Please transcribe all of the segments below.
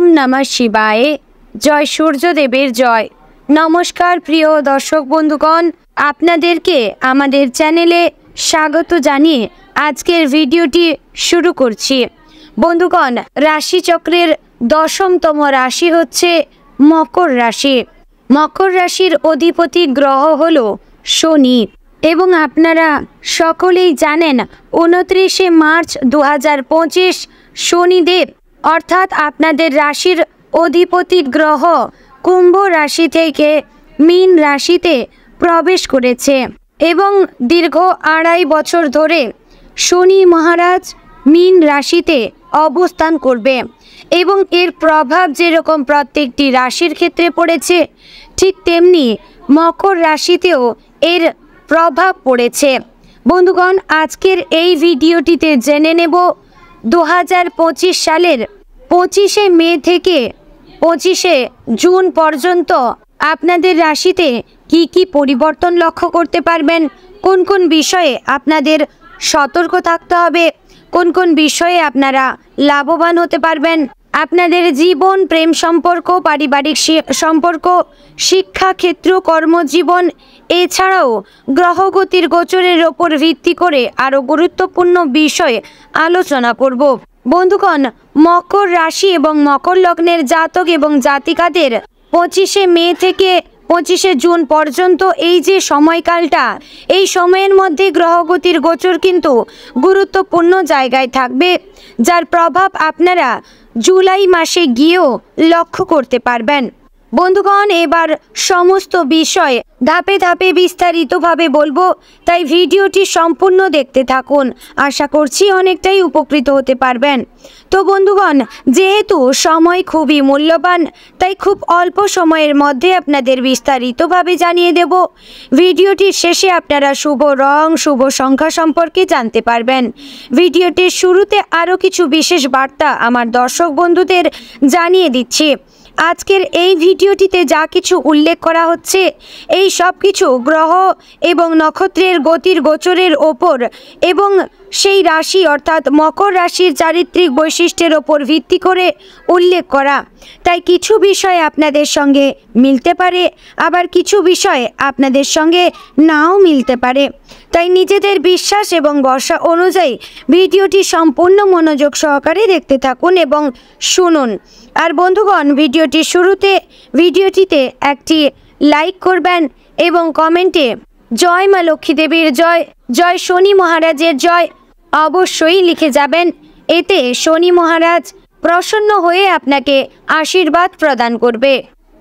नमः शिवाय। जय सूर्यदेवेर जय। नमस्कार प्रिय दर्शक बंधुगण, आपनादेरके आमादेर चैनेले स्वागत जानिए आजकेर भिडियोटी शुरू करछि। बंधुगण, राशि चक्रेर दशमतम राशि हच्छे मकर राशि। मकर राशिर अधिपति ग्रह हलो शनि एवं आपनारा सकलेई जानेन 29 मार्च 2025 शनिदेव अर्थात आपनादेर राशिर अधिपति ग्रह कुम्भ राशि थेके मीन राशिते प्रवेश करेছে এবং दीर्घ 2.5 বছর ধরে शनि महाराज मीन राशिते अवस्थान करবে এবং এর প্রভাব যেরকম প্রত্যেকটি রাশির ক্ষেত্রে পড়েছে ঠিক তেমনি মকর রাশিতেও এর প্রভাব পড়েছে। বন্ধুগণ, আজকের এই ভিডিওটিতে জেনে নেব 2025 সালের 25শে মে থেকে 25শে জুন পর্যন্ত আপনাদের রাশিতে কি কি পরিবর্তন লক্ষ্য করতে পারবেন, কোন কোন বিষয়ে আপনাদের সতর্ক থাকতে হবে, কোন কোন বিষয়ে আপনারা লাভবান হতে পারবেন, আপনাদের জীবন, প্রেম সম্পর্ক, পারিবারিক সম্পর্ক, শিক্ষা ক্ষেত্র, কর্মজীবন এছাড়াও গ্রহগতির গোচরের ওপর ভিত্তি করে আরও গুরুত্বপূর্ণ বিষয় আলোচনা করব। বন্ধুগণ, মকর রাশি এবং মকর লগ্নের জাতক এবং জাতিকাদের 25শে মে থেকে 25শে জুন পর্যন্ত এই যে সময়কালটা, এই সময়ের মধ্যে গ্রহগতির গোচর কিন্তু গুরুত্বপূর্ণ জায়গায় থাকবে, যার প্রভাব আপনারা জুলাই মাসে গিয়েও লক্ষ্য করতে পারবেন। বন্ধুগণ, এবার সমস্ত বিষয় ধাপে ধাপে বিস্তারিতভাবে বলবো, তাই ভিডিওটি সম্পূর্ণ দেখতে থাকুন। আশা করছি অনেকটাই উপকৃত হতে পারবেন। তো বন্ধুগণ, যেহেতু সময় খুবই মূল্যবান, তাই খুব অল্প সময়ের মধ্যে আপনাদের বিস্তারিতভাবে জানিয়ে দেব। ভিডিওটির শেষে আপনারা শুভ রং, শুভ সংখ্যা সম্পর্কে জানতে পারবেন। ভিডিওটির শুরুতে আরও কিছু বিশেষ বার্তা আমার দর্শক বন্ধুদের জানিয়ে দিচ্ছি। আজকের এই ভিডিওটিতে যা কিছু উল্লেখ করা হচ্ছে এই সব কিছু গ্রহ এবং নক্ষত্রের গতির গোচরের ওপর এবং সেই রাশি অর্থাৎ মকর রাশির চারিত্রিক বৈশিষ্ট্যের ওপর ভিত্তি করে উল্লেখ করা। তাই কিছু বিষয় আপনাদের সঙ্গে মিলতে পারে, আবার কিছু বিষয় আপনাদের সঙ্গে নাও মিলতে পারে। তাই নিজেদের বিশ্বাস এবং ভরসা অনুযায়ী ভিডিওটি সম্পূর্ণ মনোযোগ সহকারে দেখতে থাকুন এবং শুনুন। আর বন্ধুগণ, ভিডিওটির শুরুতে ভিডিওটিতে একটি লাইক করবেন এবং কমেন্টে জয় মা লক্ষ্মী দেবীর জয়, জয় শনি মহারাজের জয় অবশ্যই লিখে যাবেন। এতে শনি মহারাজ প্রসন্ন হয়ে আপনাকে আশীর্বাদ প্রদান করবে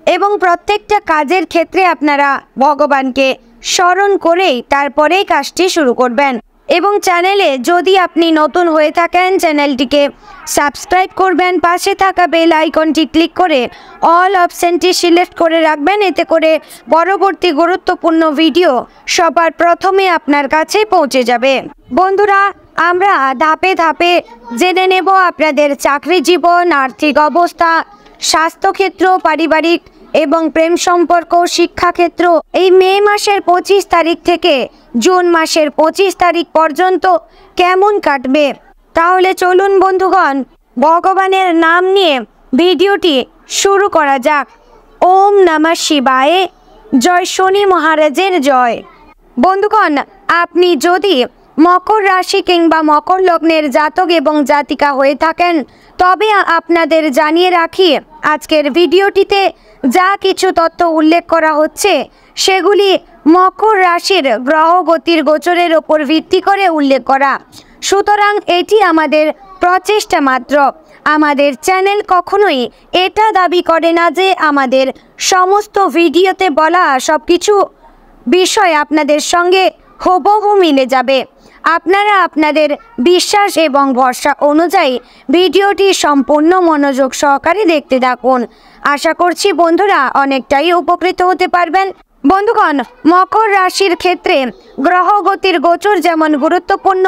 এবং প্রত্যেকটা কাজের ক্ষেত্রে আপনারা ভগবানকে স্মরণ করেই তারপরেই কাজটি শুরু করবেন। এবং চ্যানেলে যদি আপনি নতুন হয়ে থাকেন, চ্যানেলটিকে সাবস্ক্রাইব করবেন, পাশে থাকা বেল আইকনটি ক্লিক করে অল অপশনটি সিলেক্ট করে রাখবেন। এতে করে পরবর্তী গুরুত্বপূর্ণ ভিডিও সবার প্রথমে আপনার কাছে পৌঁছে যাবে। বন্ধুরা, আমরা ধাপে ধাপে জেনে নেব আপনাদের চাকরি জীবন, আর্থিক অবস্থা, স্বাস্থ্যক্ষেত্র, পারিবারিক এবং প্রেম সম্পর্ক, শিক্ষাক্ষেত্র এই মে মাসের 25 তারিখ থেকে জুন মাসের 25 তারিখ পর্যন্ত কেমন কাটবে। তাহলে চলুন বন্ধুগণ, ভগবানের নাম নিয়ে ভিডিওটি শুরু করা যাক। ওম নমঃ শিবায়। জয় শনি মহারাজের জয়। বন্ধুগণ, আপনি যদি মকর রাশি কিংবা মকর লগ্নের জাতক এবং জাতিকা হয়ে থাকেন, তবে আপনাদের জানিয়ে রাখি আজকের ভিডিওটিতে যা কিছু তথ্য উল্লেখ করা হচ্ছে সেগুলি মকর রাশির গ্রহগতির গোচরের ওপর ভিত্তি করে উল্লেখ করা। সুতরাং এটি আমাদের প্রচেষ্টা মাত্র। আমাদের চ্যানেল কখনোই এটা দাবি করে না যে আমাদের সমস্ত ভিডিওতে বলা সব কিছু বিষয় আপনাদের সঙ্গে হুবহু মিলে যাবে। আপনারা আপনাদের বিশ্বাস এবং ভরসা অনুযায়ী ভিডিওটি সম্পূর্ণ মনোযোগ সহকারে দেখতে থাকুন। আশা করছি বন্ধুরা অনেকটাই উপকৃত হতে পারবেন। বন্ধুগণ, মকর রাশির ক্ষেত্রে গ্রহগতির গোচর যেমন গুরুত্বপূর্ণ,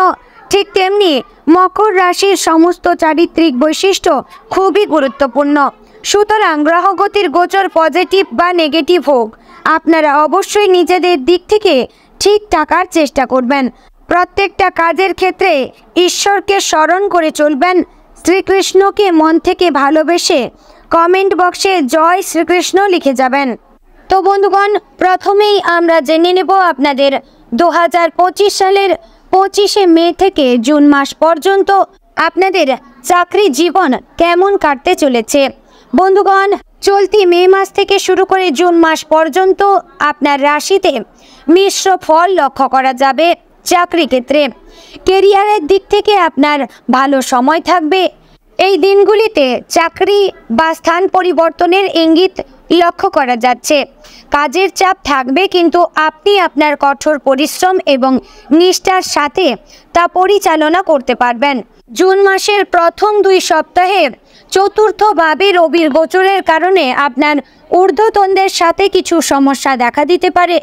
ঠিক তেমনি মকর রাশির সমস্ত চারিত্রিক বৈশিষ্ট্য খুবই গুরুত্বপূর্ণ। সুতরাং গ্রহগতির গোচর পজিটিভ বা নেগেটিভ হোক, আপনারা অবশ্যই নিজেদের দিক থেকে ঠিক থাকার চেষ্টা করবেন। প্রত্যেকটা কাজের ক্ষেত্রে ঈশ্বরকে স্মরণ করে চলবেন। শ্রীকৃষ্ণকে মন থেকে ভালোবেসে কমেন্ট বক্সে জয় শ্রীকৃষ্ণ লিখে যাবেন। তো বন্ধুগণ, প্রথমেই আমরা জেনে নেব আপনাদের 2025 সালের 25শে মে থেকে জুন মাস পর্যন্ত আপনাদের চাকরি জীবন কেমন কাটতে চলেছে। বন্ধুগণ, চলতি মে মাস থেকে শুরু করে জুন মাস পর্যন্ত আপনার রাশিতে মিশ্র ফল লক্ষ্য করা যাবে। চাকরি ক্ষেত্রে কেরিয়ারের দিক থেকে আপনার ভালো সময় থাকবে। এই দিনগুলিতে চাকরি বা স্থান পরিবর্তনের ইঙ্গিত লক্ষ্য করা যাচ্ছে। কাজের চাপ থাকবে, কিন্তু আপনি আপনার কঠোর পরিশ্রম এবং নিষ্ঠার সাথে তা পরিচালনা করতে পারবেন। জুন মাসের প্রথম 2 সপ্তাহে চতুর্থভাবে রবির গোচরের কারণে আপনার ঊর্ধ্বতনদের সাথে কিছু সমস্যা দেখা দিতে পারে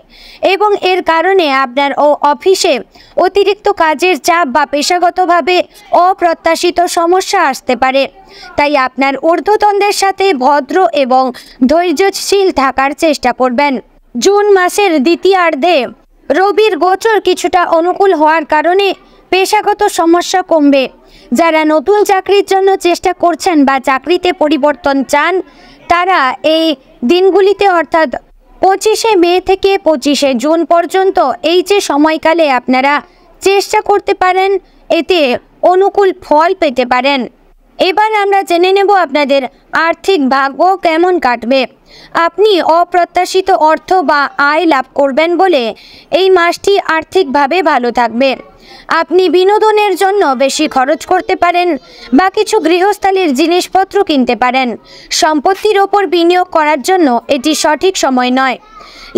এবং এর কারণে আপনার অফিসে অতিরিক্ত কাজের চাপ বা পেশাগতভাবে অপ্রত্যাশিত সমস্যা আসতে পারে। তাই আপনার ঊর্ধ্বতনদের সাথে ভদ্র এবং ধৈর্যশীল থাকার চেষ্টা করবেন। জুন মাসের দ্বিতীয়ার্ধে রবির গোচর কিছুটা অনুকূল হওয়ার কারণে পেশাগত সমস্যা কমবে। যারা নতুন চাকরির জন্য চেষ্টা করছেন বা চাকরিতে পরিবর্তন চান, তারা এই দিনগুলিতে অর্থাৎ 25শে মে থেকে 25শে জুন পর্যন্ত এই যে সময়কালে আপনারা চেষ্টা করতে পারেন, এতে অনুকূল ফল পেতে পারেন। এবার আমরা জেনে নেব আপনাদের আর্থিক ভাগ্য কেমন কাটবে। আপনি অপ্রত্যাশিত অর্থ বা আয় লাভ করবেন বলে এই মাসটি আর্থিকভাবে ভালো থাকবে। আপনি বিনোদনের জন্য বেশি খরচ করতে পারেন বা কিছু গৃহস্থালির জিনিসপত্র কিনতে পারেন। সম্পত্তির ওপর বিনিয়োগ করার জন্য এটি সঠিক সময় নয়।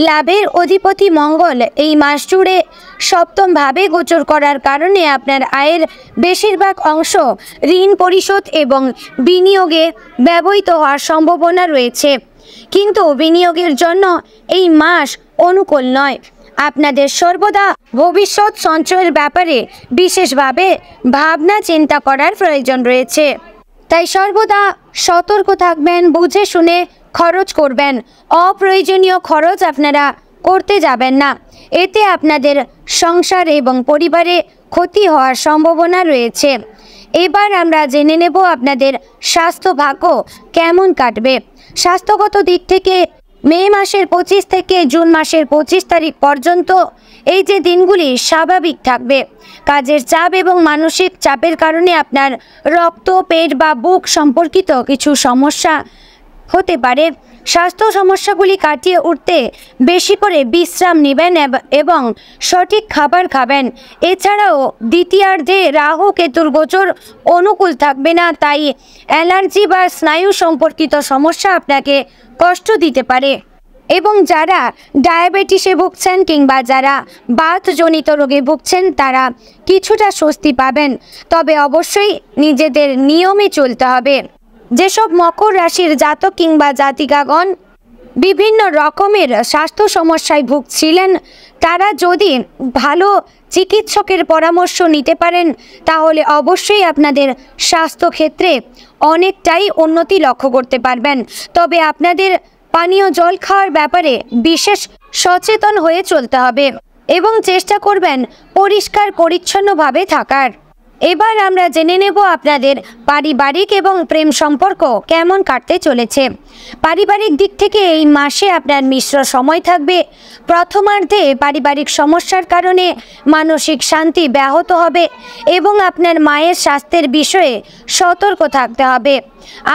লাভের অধিপতি মঙ্গল এই মাস জুড়ে সপ্তমভাবে গোচর করার কারণে আপনার আয়ের বেশিরভাগ অংশ ঋণ পরিশোধ এবং বিনিয়োগে ব্যবহৃত হওয়ার সম্ভাবনা রয়েছে, কিন্তু বিনিয়োগের জন্য এই মাস অনুকূল নয়। আপনাদের সর্বদা ভবিষ্যৎ সঞ্চয়ের ব্যাপারে বিশেষভাবে ভাবনা চিন্তা করার প্রয়োজন রয়েছে। তাই সর্বদা সতর্ক থাকবেন, বুঝে শুনে খরচ করবেন। অপ্রয়োজনীয় খরচ আপনারা করতে যাবেন না, এতে আপনাদের সংসার এবং পরিবারে ক্ষতি হওয়ার সম্ভাবনা রয়েছে। এবার আমরা জেনে নেব আপনাদের স্বাস্থ্য ভাগ্য কেমন কাটবে। স্বাস্থ্যগত দিক থেকে মে মাসের 25 থেকে জুন মাসের 25 তারিখ পর্যন্ত এই যে দিনগুলি স্বাভাবিক থাকবে। কাজের চাপ এবং মানসিক চাপের কারণে আপনার রক্ত, পেট বা বুক সম্পর্কিত কিছু সমস্যা হতে পারে। স্বাস্থ্য সমস্যাগুলি কাটিয়ে উঠতে বেশি করে বিশ্রাম নেবেন এবং সঠিক খাবার খাবেন। এছাড়াও দ্বিতীয়ার্ধে রাহু কেতুর গোচর অনুকূল থাকবে না, তাই অ্যালার্জি বা স্নায়ু সম্পর্কিত সমস্যা আপনাকে কষ্ট দিতে পারে। এবং যারা ডায়াবেটিসে ভুগছেন কিংবা যারা বাতজনিত রোগে ভুগছেন, তারা কিছুটা স্বস্তি পাবেন, তবে অবশ্যই নিজেদের নিয়মে চলতে হবে। যেসব মকর রাশির জাতক কিংবা জাতিকাগণ বিভিন্ন রকমের স্বাস্থ্য সমস্যায় ভুগছিলেন, তারা যদি ভালো চিকিৎসকের পরামর্শ নিতে পারেন, তাহলে অবশ্যই আপনাদের স্বাস্থ্যক্ষেত্রে অনেকটাই উন্নতি লক্ষ্য করতে পারবেন। তবে আপনাদের পানীয় জল খাওয়ার ব্যাপারে বিশেষ সচেতন হয়ে চলতে হবে এবং চেষ্টা করবেন পরিষ্কার পরিচ্ছন্নভাবে থাকার। এবার আমরা জেনে নেব আপনাদের পারিবারিক এবং প্রেম সম্পর্ক কেমন কাটতে চলেছে। পারিবারিক দিক থেকে এই মাসে আপনার মিশ্র সময় থাকবে। প্রথমার্ধে পারিবারিক সমস্যার কারণে মানসিক শান্তি ব্যাহত হবে এবং আপনার মায়ের স্বাস্থ্যের বিষয়ে সতর্ক থাকতে হবে।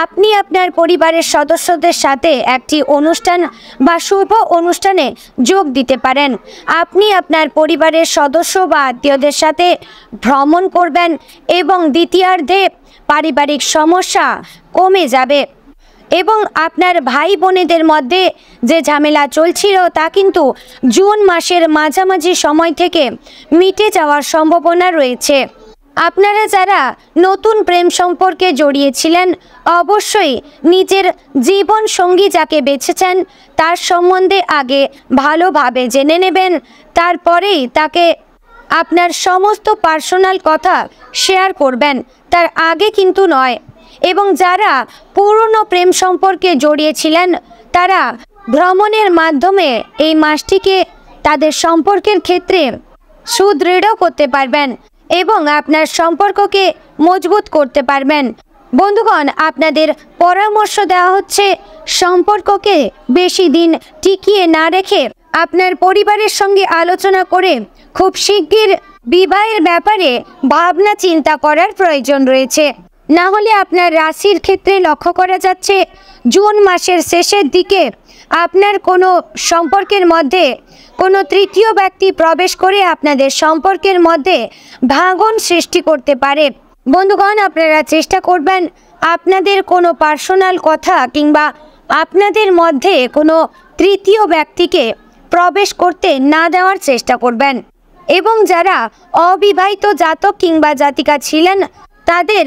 আপনি আপনার পরিবারের সদস্যদের সাথে একটি অনুষ্ঠান বা শুভ অনুষ্ঠানে যোগ দিতে পারেন। আপনি আপনার পরিবারের সদস্য বা আত্মীয়দের সাথে ভ্রমণ করবেন এবং দ্বিতীয়ার্ধে পারিবারিক সমস্যা কমে যাবে এবং আপনার ভাই বোনেদের মধ্যে যে ঝামেলা চলছিল তা কিন্তু জুন মাসের মাঝামাঝি সময় থেকে মিটে যাওয়ার সম্ভাবনা রয়েছে। আপনারা যারা নতুন প্রেম সম্পর্কে জড়িয়েছিলেন, অবশ্যই নিজের জীবন সঙ্গী যাকে বেছেছেন তার সম্বন্ধে আগে ভালোভাবে জেনে নেবেন, তারপরেই তাকে আপনার সমস্ত পার্সোনাল কথা শেয়ার করবেন, তার আগে কিন্তু নয়। এবং যারা পুরনো প্রেম সম্পর্কে জড়িয়েছিলেন, তারা ভ্রমণের মাধ্যমে এই মাসটিকে তাদের সম্পর্কের ক্ষেত্রে সুদৃঢ় করতে পারবেন এবং আপনার সম্পর্ককে মজবুত করতে পারবেন। বন্ধুগণ, আপনাদের পরামর্শ দেওয়া হচ্ছে সম্পর্ককে বেশি দিন টিকিয়ে না রেখে আপনার পরিবারের সঙ্গে আলোচনা করে খুব শিগগির বিবাহের ব্যাপারে ভাবনা চিন্তা করার প্রয়োজন রয়েছে। না হলে আপনার রাশির ক্ষেত্রে লক্ষ্য করা যাচ্ছে জুন মাসের শেষের দিকে আপনার কোনো সম্পর্কের মধ্যে কোনো তৃতীয় ব্যক্তি প্রবেশ করে আপনাদের সম্পর্কের মধ্যে ভাঙন সৃষ্টি করতে পারে। বন্ধুগণ, আপনারা চেষ্টা করবেন আপনাদের কোনো পার্সোনাল কথা কিংবা আপনাদের মধ্যে কোনো তৃতীয় ব্যক্তিকে প্রবেশ করতে না দেওয়ার চেষ্টা করবেন। এবং যারা অবিবাহিত জাতক কিংবা জাতিকা ছিলেন তাদের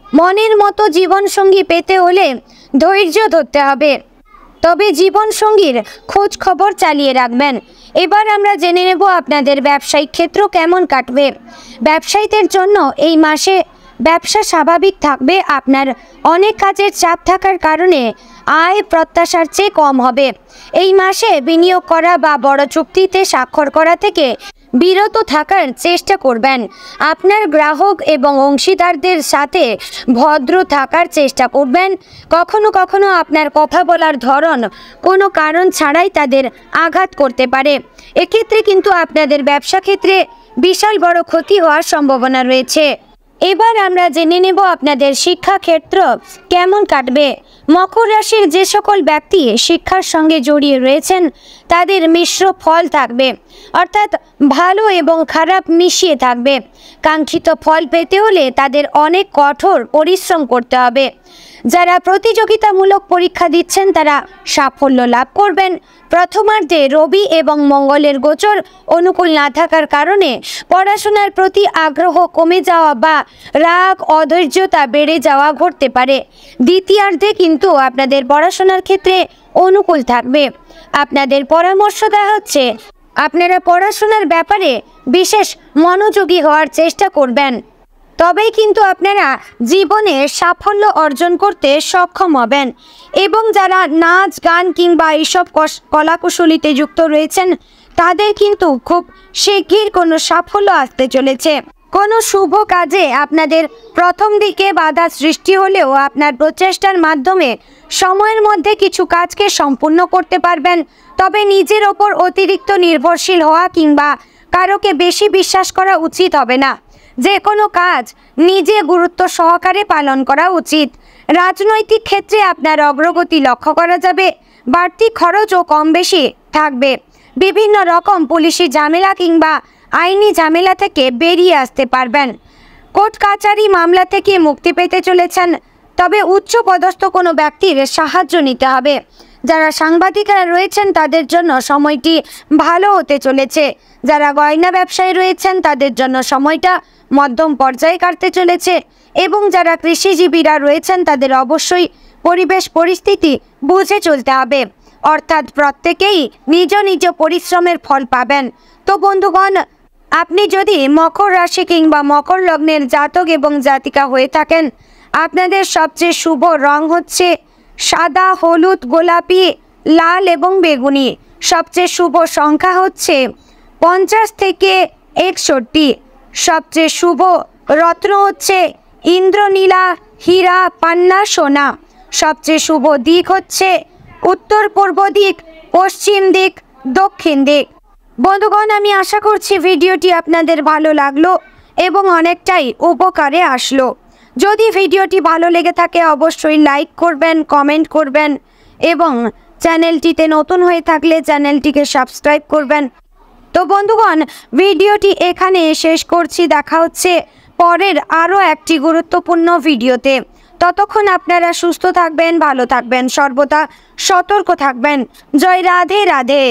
মনের মতো জীবনসঙ্গী পেতে হলে ধৈর্য ধরতে হবে, তবে জীবনসঙ্গীর খোঁজ খবর চালিয়ে রাখবেন। এবার আমরা জেনে নেব আপনাদের ব্যবসায়িক ক্ষেত্র কেমন কাটবে। ব্যবসায়ীদের জন্য এই মাসে ব্যবসা স্বাভাবিক থাকবে। আপনার অনেক কাজের চাপ থাকার কারণে আয় প্রত্যাশার চেয়ে কম হবে। এই মাসে বিনিয়োগ করা বা বড় চুক্তিতে স্বাক্ষর করা থেকে বিরত থাকার চেষ্টা করবেন। আপনার গ্রাহক এবং অংশীদারদের সাথে ভদ্র থাকার চেষ্টা করবেন। কখনো কখনো আপনার কথা বলার ধরন কোনো কারণ ছাড়াই তাদের আঘাত করতে পারে। এক্ষেত্রে কিন্তু আপনাদের ব্যবসা ক্ষেত্রে বিশাল বড় ক্ষতি হওয়ার সম্ভাবনা রয়েছে। এবার আমরা জেনে নেব আপনাদের শিক্ষাক্ষেত্র কেমন কাটবে। মকর রাশির যে সকল ব্যক্তি শিক্ষার সঙ্গে জড়িয়ে রয়েছেন তাদের মিশ্র ফল থাকবে, অর্থাৎ ভালো এবং খারাপ মিশিয়ে থাকবে। কাঙ্ক্ষিত ফল পেতে হলে তাদের অনেক কঠোর পরিশ্রম করতে হবে। যারা প্রতিযোগিতামূলক পরীক্ষা দিচ্ছেন তারা সাফল্য লাভ করবেন। প্রথমার্ধে রবি এবং মঙ্গলের গোচর অনুকূল না থাকার কারণে পড়াশোনার প্রতি আগ্রহ কমে যাওয়া বা রাগ অধৈর্যতা বেড়ে যাওয়া ঘটতে পারে। দ্বিতীয়ার্ধে কিন্তু আপনাদের পড়াশোনার ক্ষেত্রে অনুকূল থাকবে। আপনাদের পরামর্শ দেওয়া হচ্ছে আপনারা পড়াশোনার ব্যাপারে বিশেষ মনোযোগী হওয়ার চেষ্টা করবেন, তবেই কিন্তু আপনারা জীবনে সাফল্য অর্জন করতে সক্ষম হবেন। এবং যারা নাচ গান কিংবা এইসব কলাকুশলীতে যুক্ত রয়েছেন তাদের কিন্তু খুব শিগগির কোনো সাফল্য আসতে চলেছে। কোনো শুভ কাজে আপনাদের প্রথম দিকে বাধা সৃষ্টি হলেও আপনার প্রচেষ্টার মাধ্যমে সময়ের মধ্যে কিছু কাজকে সম্পূর্ণ করতে পারবেন। তবে নিজের ওপর অতিরিক্ত নির্ভরশীল হওয়া কিংবা কারোকে বেশি বিশ্বাস করা উচিত হবে না। যে কোনো কাজ নিজে গুরুত্ব সহকারে পালন করা উচিত। রাজনৈতিক ক্ষেত্রে আপনার অগ্রগতি লক্ষ্য করা যাবে। বাড়তি খরচও কম বেশি থাকবে। বিভিন্ন রকম পুলিশি ঝামেলা কিংবা আইনি ঝামেলা থেকে বেরিয়ে আসতে পারবেন। কোর্ট কাচারি মামলা থেকে মুক্তি পেতে চলেছেন, তবে উচ্চ পদস্থ কোনো ব্যক্তির সাহায্য নিতে হবে। যারা সাংবাদিকরা রয়েছেন তাদের জন্য সময়টি ভালো হতে চলেছে। যারা গয়না ব্যবসায়ী রয়েছেন তাদের জন্য সময়টা মধ্যম পর্যায়ে কাটতে চলেছে। এবং যারা কৃষিজীবীরা রয়েছেন তাদের অবশ্যই পরিবেশ পরিস্থিতি বুঝে চলতে হবে, অর্থাৎ প্রত্যেকেই নিজ নিজ পরিশ্রমের ফল পাবেন। তো বন্ধুগণ, আপনি যদি মকর রাশি কিংবা মকর লগ্নের জাতক এবং জাতিকা হয়ে থাকেন, আপনাদের সবচেয়ে শুভ রং হচ্ছে সাদা, হলুদ, গোলাপি, লাল এবং বেগুনি। সবচেয়ে শুভ সংখ্যা হচ্ছে 50 থেকে 61। সবচেয়ে শুভ রত্ন হচ্ছে ইন্দ্রনীলা, হীরা, পান্না, সোনা। সবচেয়ে শুভ দিক হচ্ছে উত্তর পূর্ব দিক, পশ্চিম দিক, দক্ষিণ দিক। বন্ধুগণ, আমি আশা করছি ভিডিওটি আপনাদের ভালো লাগলো এবং অনেকটাই উপকারে আসলো। যদি ভিডিওটি ভালো লেগে থাকে অবশ্যই লাইক করবেন, কমেন্ট করবেন এবং চ্যানেলটিতে নতুন হয়ে থাকলে চ্যানেলটিকে সাবস্ক্রাইব করবেন। তো বন্ধুগণ, ভিডিওটি এখানে শেষ করছি। দেখা হচ্ছে পরের আরও একটি গুরুত্বপূর্ণ ভিডিওতে। ততক্ষণ আপনারা সুস্থ থাকবেন, ভালো থাকবেন, সর্বদা সতর্ক থাকবেন। জয় রাধে রাধে।